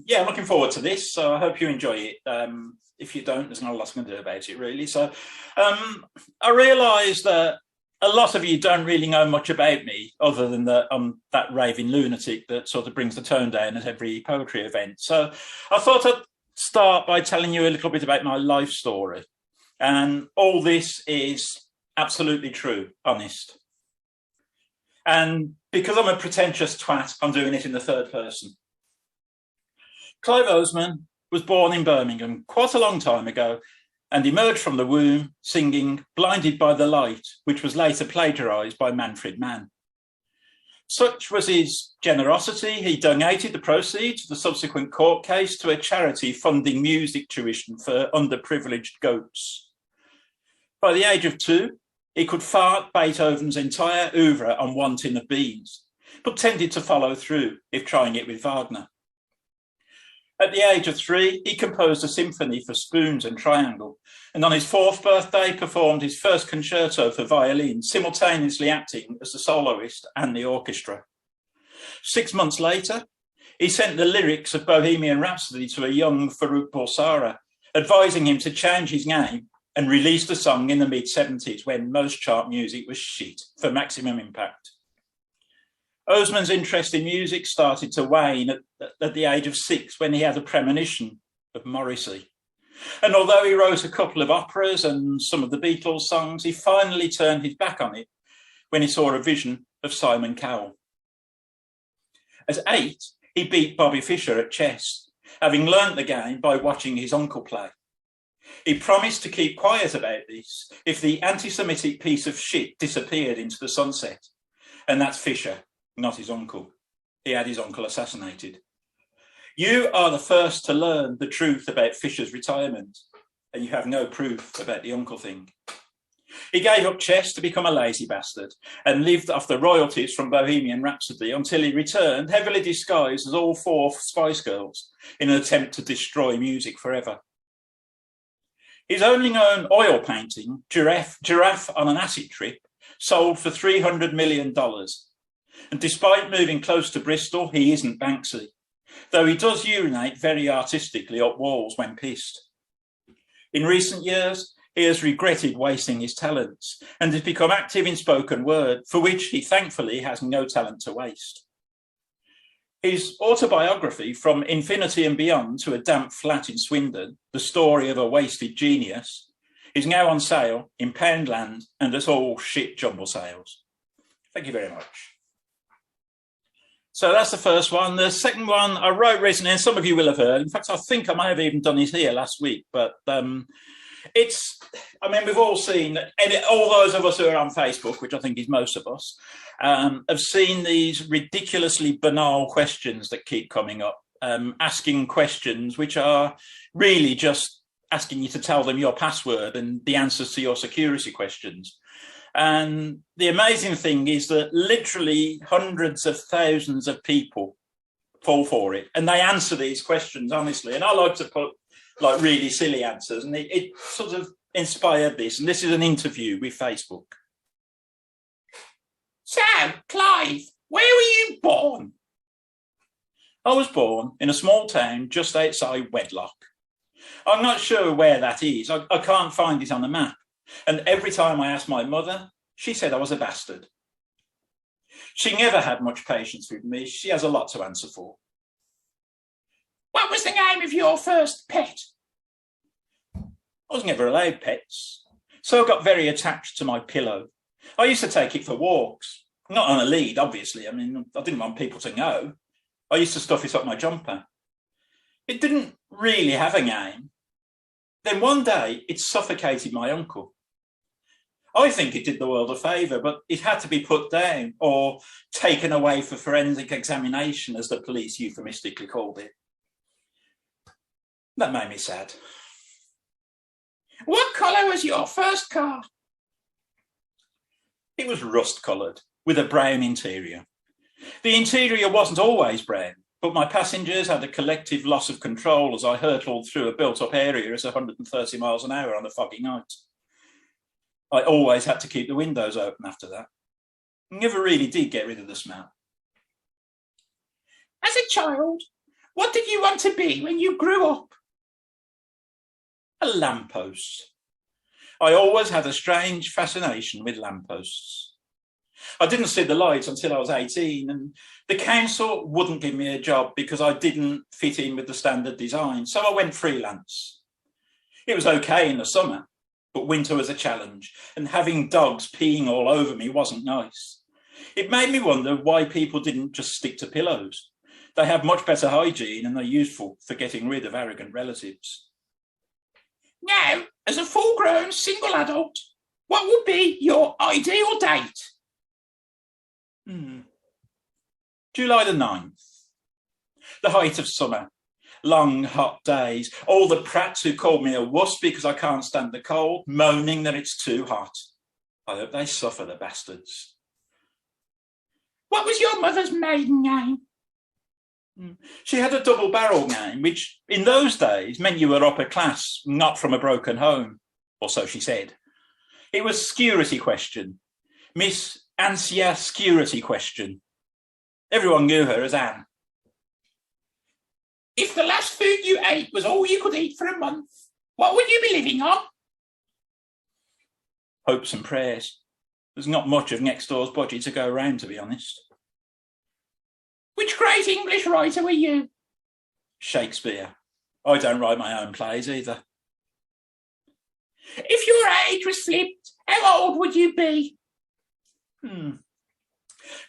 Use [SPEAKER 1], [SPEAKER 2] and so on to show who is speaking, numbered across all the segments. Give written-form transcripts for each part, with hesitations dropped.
[SPEAKER 1] Yeah, I'm looking forward to this. So I hope you enjoy it. If you don't, there's not a lot I can do about it, really. So I realise that a lot of you don't really know much about me, other than that I'm that raving lunatic that sort of brings the tone down at every poetry event. So I thought I'd start by telling you a little bit about my life story. And all this is absolutely true, honest. And because I'm a pretentious twat, I'm doing it in the third person. Clive Oseman was born in Birmingham quite a long time ago and emerged from the womb singing Blinded by the Light, which was later plagiarised by Manfred Mann. Such was his generosity, he donated the proceeds of the subsequent court case to a charity funding music tuition for underprivileged goats. By the age of 2, he could fart Beethoven's entire oeuvre on one tin of beans, but tended to follow through if trying it with Wagner. At the age of 3, he composed a symphony for spoons and triangle, and on his 4th birthday performed his first concerto for violin, simultaneously acting as the soloist and the orchestra. 6 months later, he sent the lyrics of Bohemian Rhapsody to a young Farrokh Bulsara, advising him to change his name and release the song in the mid-70s when most chart music was shit for maximum impact. Oseman's interest in music started to wane at the age of 6 when he had a premonition of Morrissey. And although he wrote a couple of operas and some of the Beatles songs, he finally turned his back on it when he saw a vision of Simon Cowell. At 8, he beat Bobby Fischer at chess, having learnt the game by watching his uncle play. He promised to keep quiet about this if the anti-Semitic piece of shit disappeared into the sunset. And that's Fischer, not his uncle. He had his uncle assassinated. You are the first to learn the truth about Fischer's retirement, and you have no proof about the uncle thing. He gave up chess to become a lazy bastard and lived off the royalties from Bohemian Rhapsody until he returned, heavily disguised as all 4 Spice Girls, in an attempt to destroy music forever. His only known oil painting, Giraffe on an Acid Trip, sold for $300 million. And despite moving close to Bristol, he isn't Banksy, though he does urinate very artistically up walls when pissed. In recent years, he has regretted wasting his talents and has become active in spoken word, for which he thankfully has no talent to waste. His autobiography, From Infinity and Beyond to a Damp Flat in Swindon, the story of a wasted genius, is now on sale in Poundland and at all shit jumble sales. Thank you very much. So that's the first one. The second one I wrote recently, and some of you will have heard. In fact, I think I may have even done it here last week, but we've all seen, and all those of us who are on Facebook, which I think is most of us, have seen these ridiculously banal questions that keep coming up, asking questions which are really just asking you to tell them your password and the answers to your security questions. And the amazing thing is that literally hundreds of thousands of people fall for it, and they answer these questions honestly. And I like to put like really silly answers, and it sort of inspired this. And this is an interview with Facebook. So, Clive, where were you born? I was born in a small town just outside Wedlock. I'm not sure where that is. I can't find it on the map. And every time I asked my mother, she said I was a bastard. She never had much patience with me. She has a lot to answer for. What was the name of your first pet? I was never allowed pets, so I got very attached to my pillow. I used to take it for walks, not on a lead, obviously. I didn't want people to know. I used to stuff it up my jumper. It didn't really have a name. Then one day, it suffocated my uncle. I think it did the world a favour, but it had to be put down or taken away for forensic examination, as the police euphemistically called it. That made me sad. What colour was your first car? It was rust-coloured, with a brown interior. The interior wasn't always brown, but my passengers had a collective loss of control as I hurtled through a built-up area at 130 miles an hour on a foggy night. I always had to keep the windows open after that. Never really did get rid of the smell. As a child, What did you want to be when you grew up? A lamppost. I always had a strange fascination with lampposts. I didn't see the light until I was 18, and the council wouldn't give me a job because I didn't fit in with the standard design, so I went freelance. It was okay in the summer, but winter was a challenge, and having dogs peeing all over me wasn't nice. It made me wonder why people didn't just stick to pillows. They have much better hygiene and they're useful for getting rid of arrogant relatives. Now, as a full-grown single adult, what would be your ideal date? July the 9th. The height of summer. Long, hot days. All the prats who called me a wuss because I can't stand the cold, moaning that it's too hot. I hope they suffer, the bastards. What was your mother's maiden name? She had a double-barrel name, which in those days meant you were upper class, not from a broken home, or so she said. It was security question. Miss Ansia Security Question. Everyone knew her as Anne. If the last food you ate was all you could eat for a month, what would you be living on? Hopes and prayers. There's not much of next door's budget to go around, to be honest. Which great English writer were you? Shakespeare. I don't write my own plays either. If your age was flipped, how old would you be?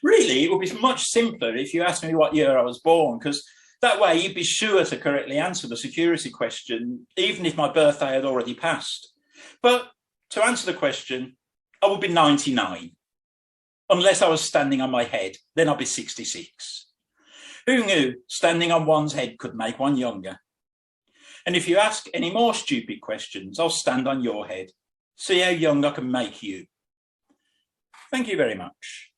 [SPEAKER 1] Really, it would be much simpler if you asked me what year I was born, because that way you'd be sure to correctly answer the security question, even if my birthday had already passed. But to answer the question, I would be 99. Unless I was standing on my head, then I'd be 66. Who knew standing on one's head could make one younger? And if you ask any more stupid questions, I'll stand on your head. See how young I can make you. Thank you very much.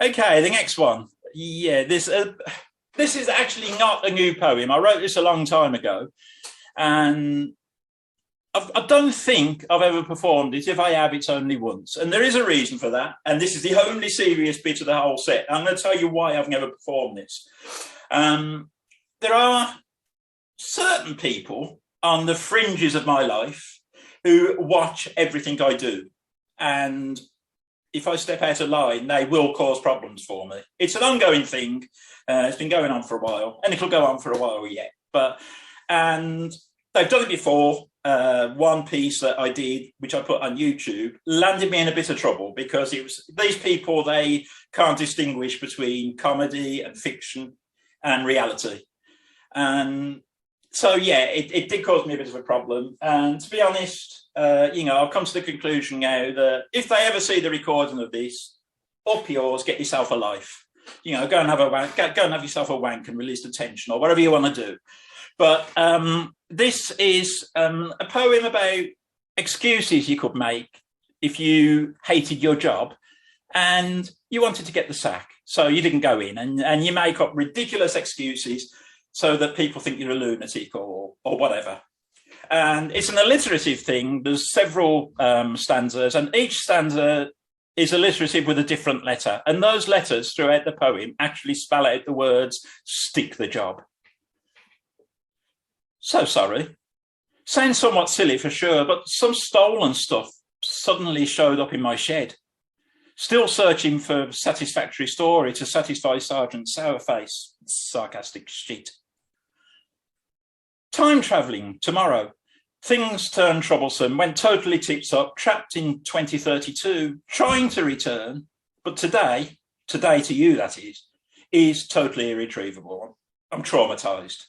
[SPEAKER 1] Okay, the next one. Yeah, this is actually not a new poem. I wrote this a long time ago, and I don't think I've ever performed it. If I have, it's only once. And there is a reason for that. And this is the only serious bit of the whole set. I'm going to tell you why I've never performed this. There are certain people on the fringes of my life who watch everything I do. And if I step out of line, they will cause problems for me. It's an ongoing thing. It's been going on for a while, and it'll go on for a while yet. And they've done it before. One piece that I did, which I put on YouTube, landed me in a bit of trouble because it was these people, they can't distinguish between comedy and fiction and reality. And so, yeah, it did cause me a bit of a problem. And to be honest, I've come to the conclusion now that if they ever see the recording of this, up yours, get yourself a life. Go and have a wank, go and have yourself a wank and release the tension or whatever you want to do. But this is a poem about excuses you could make if you hated your job and you wanted to get the sack. So you didn't go in, and you make up ridiculous excuses so that people think you're a lunatic or whatever. And it's an alliterative thing. There's several stanzas, and each stanza is alliterative with a different letter. And those letters throughout the poem actually spell out the words, stick the job. So sorry. Sounds somewhat silly for sure, but some stolen stuff suddenly showed up in my shed. Still searching for a satisfactory story to satisfy Sergeant Sourface. Sarcastic shit. Time travelling tomorrow. Things turned troublesome, went totally tips up, trapped in 2032, trying to return. But today to you that is totally irretrievable. I'm traumatised.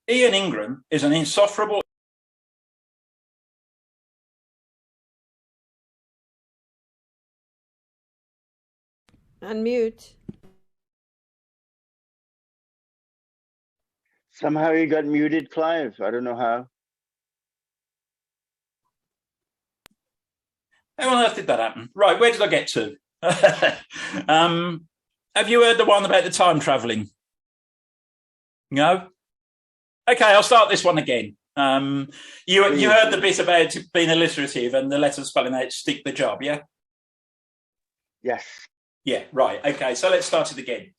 [SPEAKER 1] Ian Ingram is an insufferable.
[SPEAKER 2] Unmute.
[SPEAKER 3] Somehow you got muted, Clive. I don't know how.
[SPEAKER 1] How on earth did that happen? Right, where did I get to? Have you heard the one about the time travelling? No? Okay, I'll start this one again. You heard the bit about being alliterative and the letters spelling out stick the job, yeah?
[SPEAKER 3] Yes.
[SPEAKER 1] Yeah, right. Okay, so let's start it again.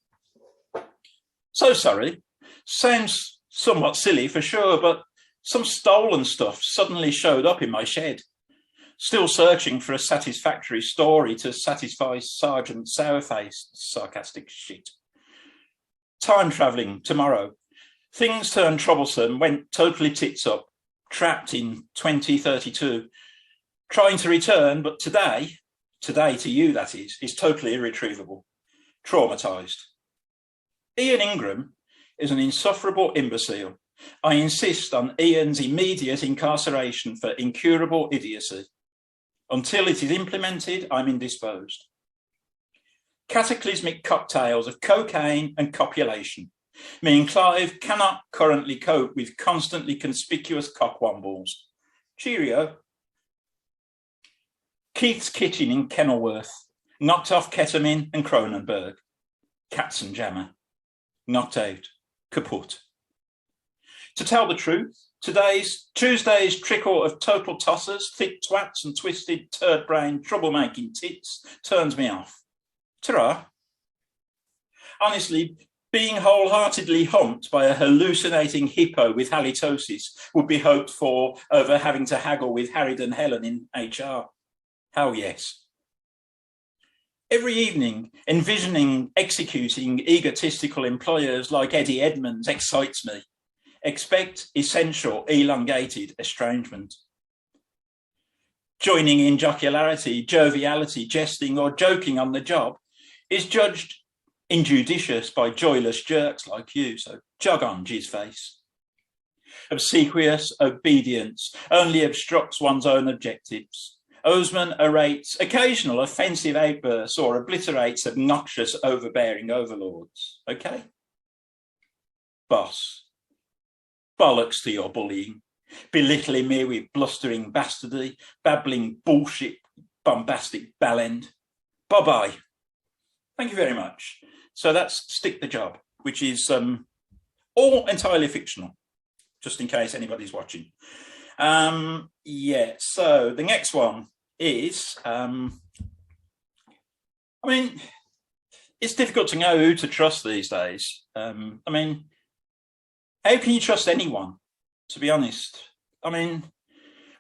[SPEAKER 1] So sorry. Sounds somewhat silly for sure, but some stolen stuff suddenly showed up in my shed. Still searching for a satisfactory story to satisfy Sergeant Sourface. Sarcastic shit. Time travelling tomorrow. Things turned troublesome, went totally tits up, trapped in 2032. Trying to return, but today to you that is totally irretrievable. Traumatised. Ian Ingram is an insufferable imbecile. I insist on Ian's immediate incarceration for incurable idiocy. Until it is implemented, I'm indisposed. Cataclysmic cocktails of cocaine and copulation. Me and Clive cannot currently cope with constantly conspicuous cockwombles. Cheerio. Keith's Kitchen in Kenilworth. Knocked off ketamine and Cronenberg. Katzenjammer. Knocked out. Kaput. To tell the truth, Tuesday's trickle of total tossers, thick twats and twisted turd-brained troublemaking tits turns me off. Ta-ra. Honestly, being wholeheartedly humped by a hallucinating hippo with halitosis would be hoped for over having to haggle with Harried and Helen in HR. Hell yes. Every evening, envisioning executing egotistical employers like Eddie Edmonds excites me. Expect essential elongated estrangement. Joining in jocularity, joviality, jesting or joking on the job is judged injudicious by joyless jerks like you, so jog on, jizz-face. Obsequious obedience only obstructs one's own objectives. Oseman orates occasional offensive outbursts or obliterates obnoxious overbearing overlords. Okay? Boss. Bollocks to your bullying, belittling me with blustering bastardy, babbling bullshit, bombastic bellend. Bye-bye. Thank you very much. So that's Stick the Job, which is all entirely fictional, just in case anybody's watching. Yeah, so the next one is, I mean, it's difficult to know who to trust these days. I mean, how can you trust anyone, to be honest? I mean,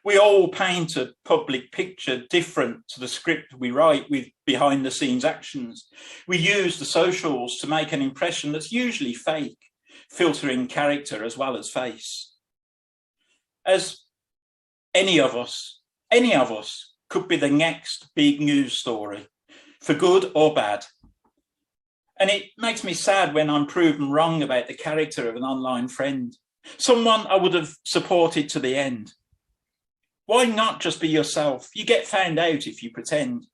[SPEAKER 1] we all paint a public picture different to the script we write with behind-the-scenes actions. We use the socials to make an impression that's usually fake, filtering character as well as face. As any of us could be the next big news story, for good or bad. And it makes me sad when I'm proven wrong about the character of an online friend, someone I would have supported to the end. Why not just be yourself? You get found out if you pretend.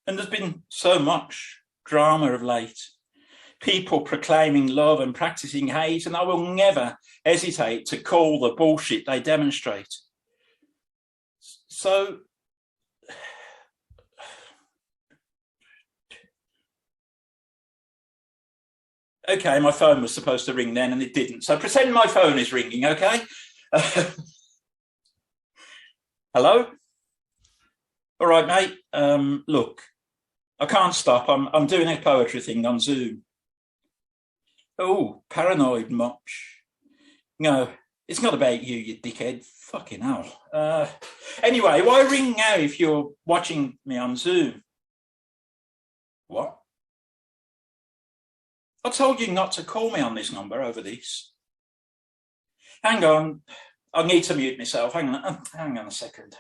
[SPEAKER 1] And there's been so much drama of late. People proclaiming love and practicing hate, and I will never hesitate to call the bullshit they demonstrate. So, okay, my phone was supposed to ring then and it didn't. So pretend my phone is ringing, okay? Hello? All right, mate. Look, I can't stop. I'm doing a poetry thing on Zoom. Oh, paranoid much? No, it's not about you, you dickhead. Fucking hell. Anyway, why ring now if you're watching me on Zoom? What? I told you not to call me on this number over this. Hang on. I need to mute myself. Hang on a second.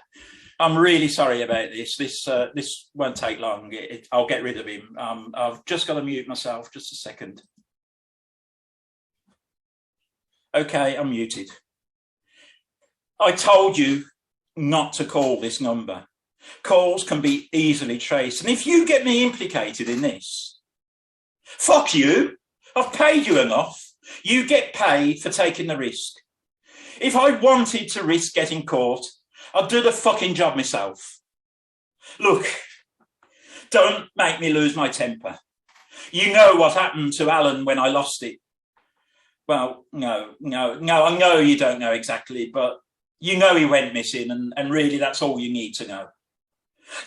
[SPEAKER 1] I'm really sorry about this. This won't take long. I'll get rid of him. I've just got to mute myself. Just a second. Okay, I'm muted. I told you not to call this number. Calls can be easily traced. And if you get me implicated in this, fuck you. I've paid you enough. You get paid for taking the risk. If I wanted to risk getting caught, I'd do the fucking job myself. Look, don't make me lose my temper. You know what happened to Alan when I lost it. Well, no, I know you don't know exactly, but you know he went missing, and really that's all you need to know.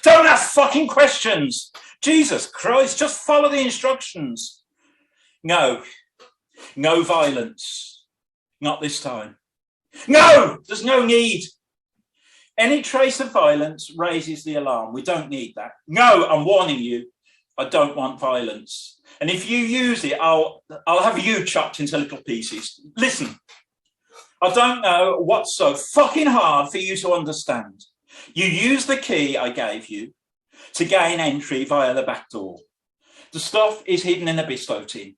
[SPEAKER 1] Don't ask fucking questions. Jesus Christ, just follow the instructions. No, No violence. Not this time. No, there's no need. Any trace of violence raises the alarm. We don't need that. No, I'm warning you. I don't want violence. And if you use it, I'll have you chopped into little pieces. Listen, I don't know what's so fucking hard for you to understand. You use the key I gave you to gain entry via the back door. The stuff is hidden in a bistro tin,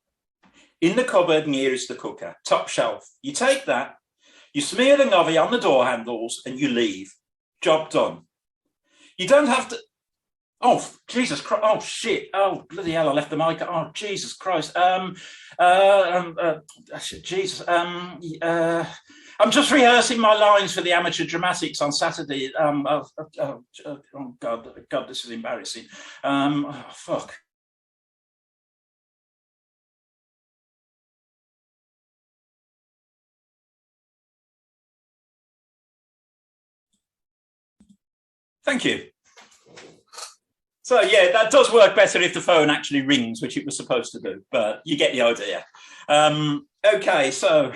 [SPEAKER 1] in the cupboard nearest the cooker, top shelf. You take that, you smear the novi on the door handles, and you leave. Job done. You don't have to. Oh, Jesus Christ. Oh, shit. Oh, bloody hell, I left the mic. Oh, Jesus Christ. Jesus. I'm just rehearsing my lines for the amateur dramatics on Saturday. Oh, God, this is embarrassing. Oh, fuck. Thank you. So, yeah, that does work better if the phone actually rings, which it was supposed to do, but you get the idea. Okay, so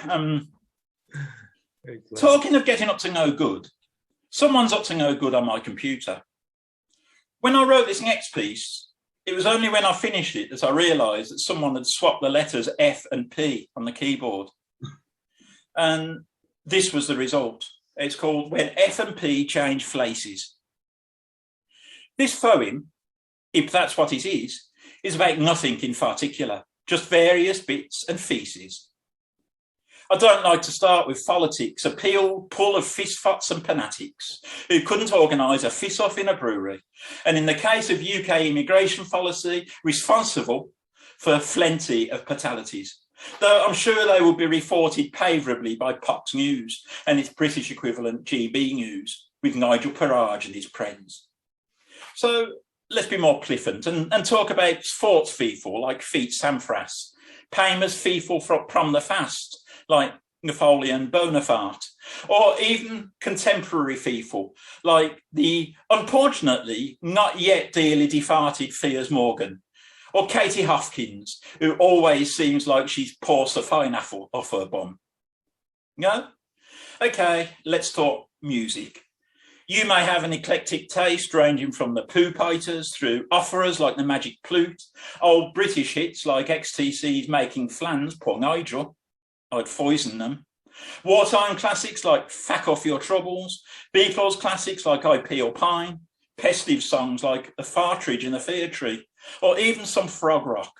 [SPEAKER 1] talking of getting up to no good, someone's up to no good on my computer. When I wrote this next piece, it was only when I finished it that I realised that someone had swapped the letters F and P on the keyboard. And this was the result. It's called When F and P Change Places. This poem, if that's what it is about nothing in particular, just various bits and pieces. I don't like to start with politics, a pull of fistfots and fanatics who couldn't organise a fist-off in a brewery, and in the case of UK immigration policy, responsible for plenty of fatalities, though I'm sure they will be reported favourably by Fox News and its British equivalent GB News, with Nigel Farage and his friends. So let's be more flippant and talk about sports FIFA like Feet Sampras, famous FIFA from the fast like Napoleon Bonaparte, or even contemporary FIFA like the unfortunately not yet dearly departed Piers Morgan, or Katie Hopkins, who always seems like she's paused a pineapple off her bum. No? Okay, let's talk music. You may have an eclectic taste ranging from the Pooh Fighters through operas like the Magic Flute, old British hits like XTC's Making Flans, Poor Nigel, I'd poison them, wartime classics like Fack Off Your Troubles, Beatles classics like I Peel Pine, festive songs like A Partridge in a Fir Tree, or even some frog rock.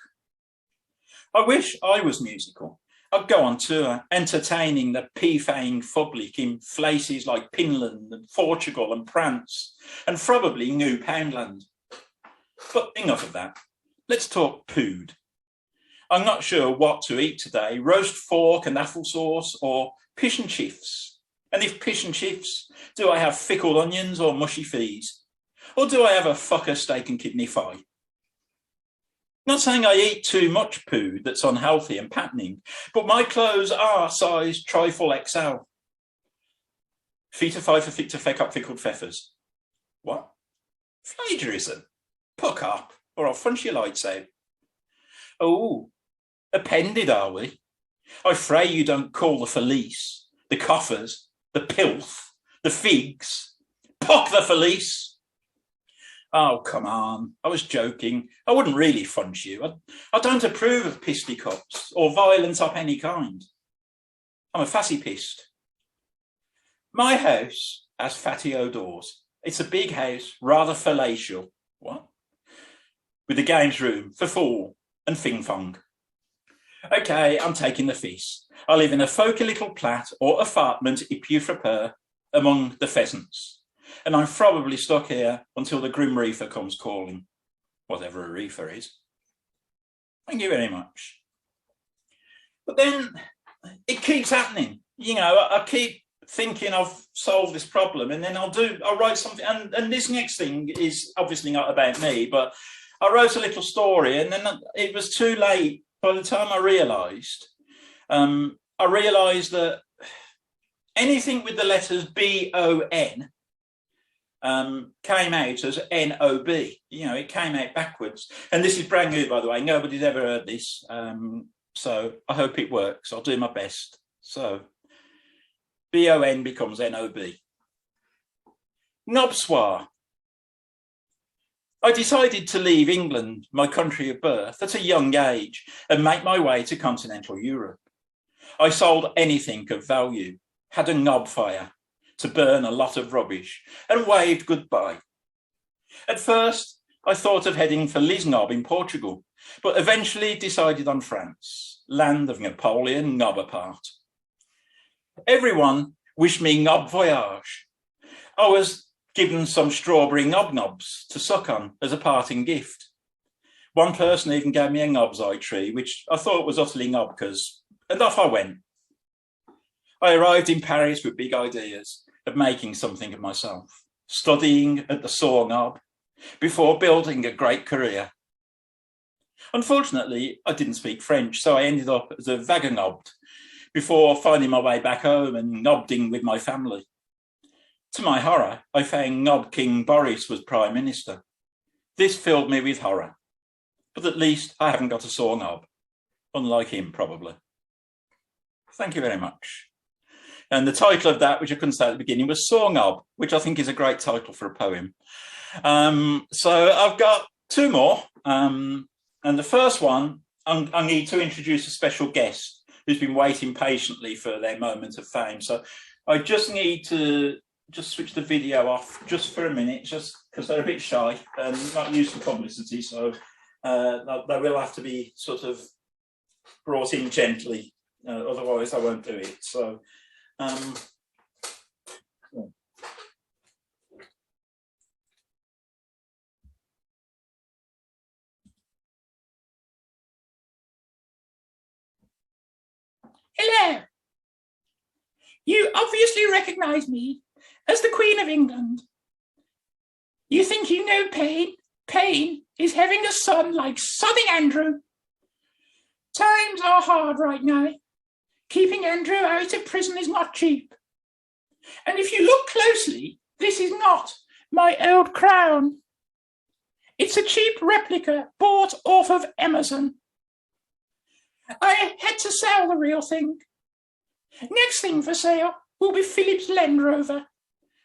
[SPEAKER 1] I wish I was musical. I'd go on tour, entertaining the pea-fanged public in places like Finland and Portugal and France, and probably New Poundland. But enough of that. Let's talk food. I'm not sure what to eat today, roast fork and applesauce or fish and chips. And if fish and chips, do I have pickled onions or mushy fees? Or do I have a fucker steak and kidney pie? Not saying I eat too much food that's unhealthy and patterning, but my clothes are size trifle XL. Feet of 5 for fit to feck up pickled feathers. What? Plagiarism? Puck up, or I'll punch your lights out. Oh, appended are we? I pray you don't call the felice, the coffers, the pilth, the figs. Puck the felice! Oh, come on. I was joking. I wouldn't really punch you. I don't approve of fisticuffs or violence of any kind. I'm a fussy pissed. My house has patio doors. It's a big house, rather palatial. What? With a games room for four and fing fong. Okay, I'm taking the feast. I live in a folky little flat or apartment, if you prefer, among the pheasants. And I'm probably stuck here until the Grim Reaper comes calling, whatever a reefer is. Thank you very much. But then it keeps happening. You know, I keep thinking I've solved this problem, and then I'll write something. And this next thing is obviously not about me, but I wrote a little story, and then it was too late. By the time I realised that anything with the letters B-O-N came out as N-O-B. You know, it came out backwards. And this is brand new, by the way. Nobody's ever heard this. so I hope it works. I'll do my best. So BON becomes NOB. Nobswar. I decided to leave England, my country of birth, at a young age and make my way to continental Europe. I sold anything of value, had a knob fire to burn a lot of rubbish, and waved goodbye. At first, I thought of heading for Lisnob in Portugal, but eventually decided on France, land of Napoleon Bonaparte. Everyone wished me knob voyage. I was given some strawberry knobs to suck on as a parting gift. One person even gave me a knob's eye tree, which I thought was utterly knobkers, and off I went. I arrived in Paris with big ideas of making something of myself, studying at the saw knob before building a great career. Unfortunately, I didn't speak French, so I ended up as a vagabond before finding my way back home and nobbing with my family. To my horror, I found Knob King Boris was Prime Minister. This filled me with horror, but at least I haven't got a sore knob, unlike him probably. Thank you very much. And the title of that, which I couldn't say at the beginning, was Saw Knob, which I think is a great title for a poem. So I've got two more. And the first one, I need to introduce a special guest who's been waiting patiently for their moment of fame. So I just need to just switch the video off just for a minute, just because they're a bit shy and not used to publicity. So they will have to be sort of brought in gently. Otherwise I won't do it. So
[SPEAKER 2] Hello. You obviously recognise me as the Queen of England. You think you know pain? Pain is having a son like sodding Andrew. Times are hard right now. Keeping Andrew out of prison is not cheap. And if you look closely, this is not my old crown. It's a cheap replica bought off of Amazon. I had to sell the real thing. Next thing for sale will be Philip's Land Rover.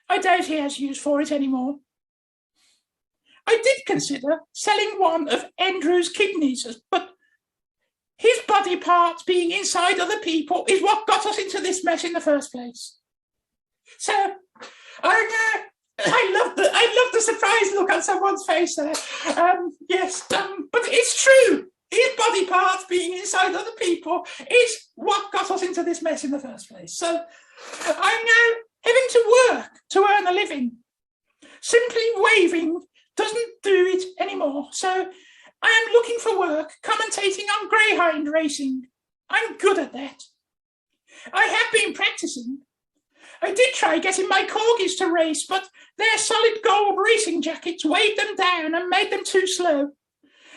[SPEAKER 2] I doubt he has use for it anymore. I did consider selling one of Andrew's kidneys, but his body parts being inside other people is what got us into this mess in the first place. So I love the surprise look on someone's face there. But it's true. His body parts being inside other people is what got us into this mess in the first place. So I'm now having to work to earn a living. Simply waving doesn't do it anymore. So I am looking for work commentating on greyhound racing. I'm good at that. I have been practicing. I did try getting my corgis to race, but their solid gold racing jackets weighed them down and made them too slow.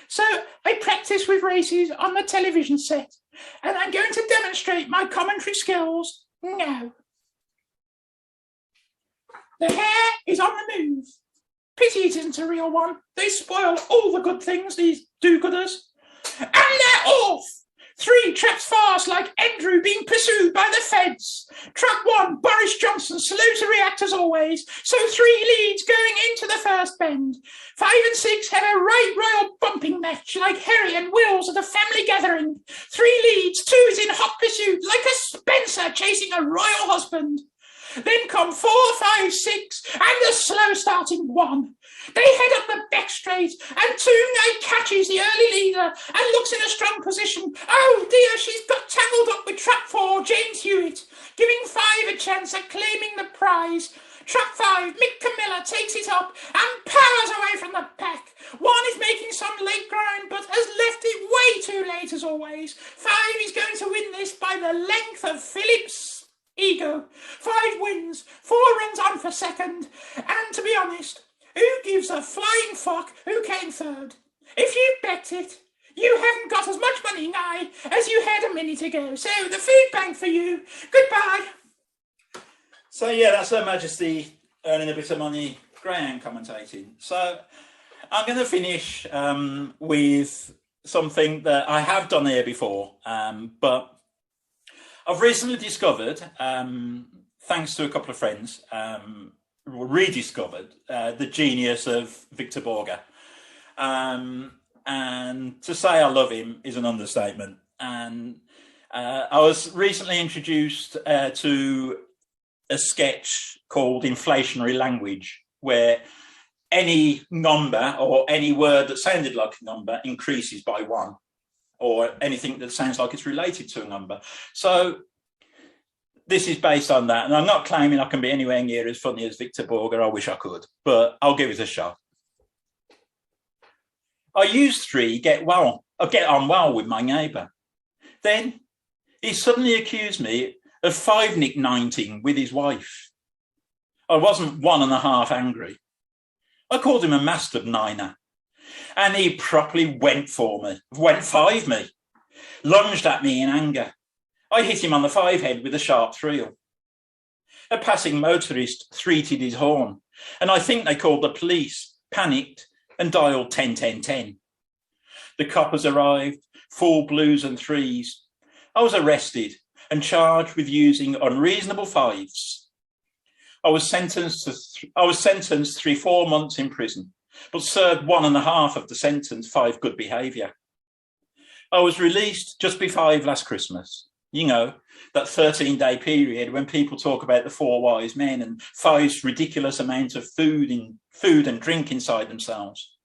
[SPEAKER 2] So I practice with races on the television set, and I'm going to demonstrate my commentary skills now. The hair is on the move. Pity it isn't a real one. They spoil all the good things, these do-gooders. And they're off! 3 traps fast like Andrew being pursued by the feds. Trap 1, Boris Johnson, slow to react as always. So 3 leads going into the first bend. 5 and 6 have a right royal bumping match like Harry and Wills at a family gathering. 3 leads, 2 is in hot pursuit like a Spencer chasing a royal husband. Then come 4, 5, 6 and the slow starting 1. They head up the back straight and Toonay catches the early leader and looks in a strong position. Oh dear, she's got tangled up with trap 4, James Hewitt, giving 5 a chance at claiming the prize. Trap 5, Mick Camilla takes it up and powers away from the pack. 1 is making some late ground but has left it way too late as always. 5 is going to win this by the length of Philip's ego. 5 wins, 4 runs on for second, and to be honest, who gives a flying fuck who came third? If you bet it, you haven't got as much money now as you had a minute ago. So the food bank for you. Goodbye.
[SPEAKER 1] So yeah, that's Her Majesty earning a bit of money, greyhound commentating. So I'm going to finish with something that I have done here before, but I've recently discovered, thanks to a couple of friends, rediscovered the genius of Victor Borge. And to say I love him is an understatement. And I was recently introduced to a sketch called Inflationary Language, where any number or any word that sounded like a number increases by 1, or anything that sounds like it's related to a number. So this is based on that. And I'm not claiming I can be anywhere near as funny as Victor Borge. I wish I could, but I'll give it a shot. I used to get on well with my neighbour. Then he suddenly accused me of 5-nick-19 with his wife. I wasn't 1.5 angry. I called him a master niner, and he properly went 5 me, lunged at me in anger. I hit him on the 5 head with a sharp 3. A passing motorist threated his horn, and I think they called the police, panicked, and dialed 10-10-10. The coppers arrived, full blues and 3s. I was arrested and charged with using unreasonable 5s. I was sentenced 3-4 months in prison, but served 1.5 of the sentence 5 good behaviour. I was released just before last Christmas. You know, that 13-day period when people talk about the 4 wise men and 5's ridiculous amount of food and drink inside themselves.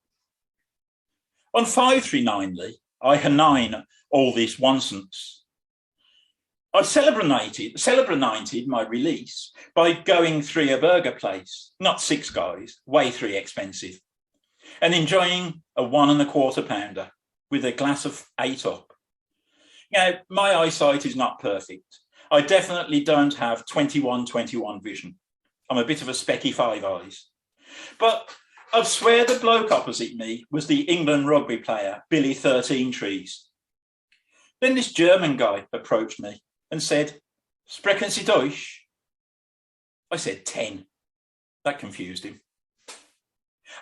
[SPEAKER 1] On 5-3-9, I hanine all this nonsense. I celebrated my release by going 3 a burger place, not 6 guys, way 3 expensive, and enjoying a 1.25 pounder with a glass of 8 up. Now, my eyesight is not perfect. I definitely don't have 21-21 vision. I'm a bit of a specky 5 eyes. But I'd swear the bloke opposite me was the England rugby player, Billy 13 Trees. Then this German guy approached me and said, "Sprechen Sie Deutsch?" I said 10. That confused him.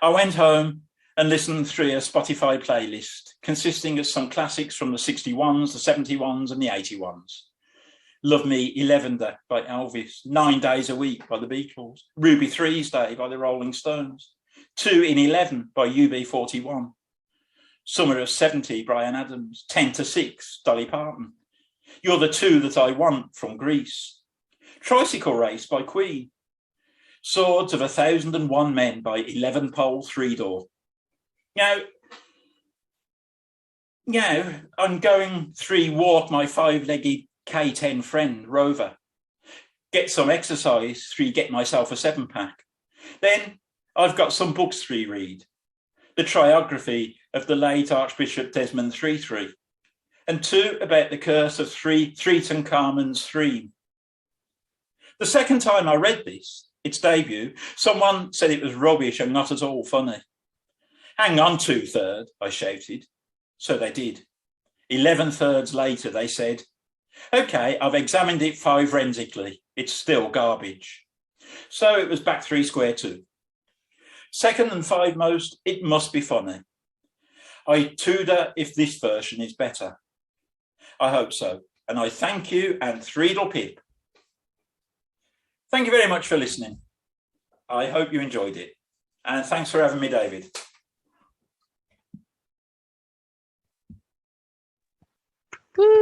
[SPEAKER 1] I went home and listened through a Spotify playlist consisting of some classics from the 61s, the 71s and the 81s. Love Me 11 Day by Elvis, 9 Days a Week by the Beatles, Ruby Three's Day by the Rolling Stones, 2 in 11 by UB41, Summer of 70, Bryan Adams, 10-6, Dolly Parton, You're the Two That I Want from Greece, Tricycle Race by Queen, Swords of 1,001 Men by 11 Pole 3-Door. Now, I'm going 3 walk my 5-legged K10 friend, Rover. Get some exercise, 3 get myself a 7-pack. Then I've got some books 3 read. The triography of the late Archbishop Desmond III, and 2 about the curse of Tutankhamun's Stream. The second time I read this, its debut, someone said it was rubbish and not at all funny. "Hang on 2/3, I shouted. So they did. 11/3 later, they said, "Okay, I've examined it forensically. It's still garbage." So it was back 3 square 2. Second and 5 most, it must be funny. I tutor if this version is better. I hope so. And I thank you and threedle pip. Thank you very much for listening. I hope you enjoyed it. And thanks for having me, David.
[SPEAKER 4] Woo!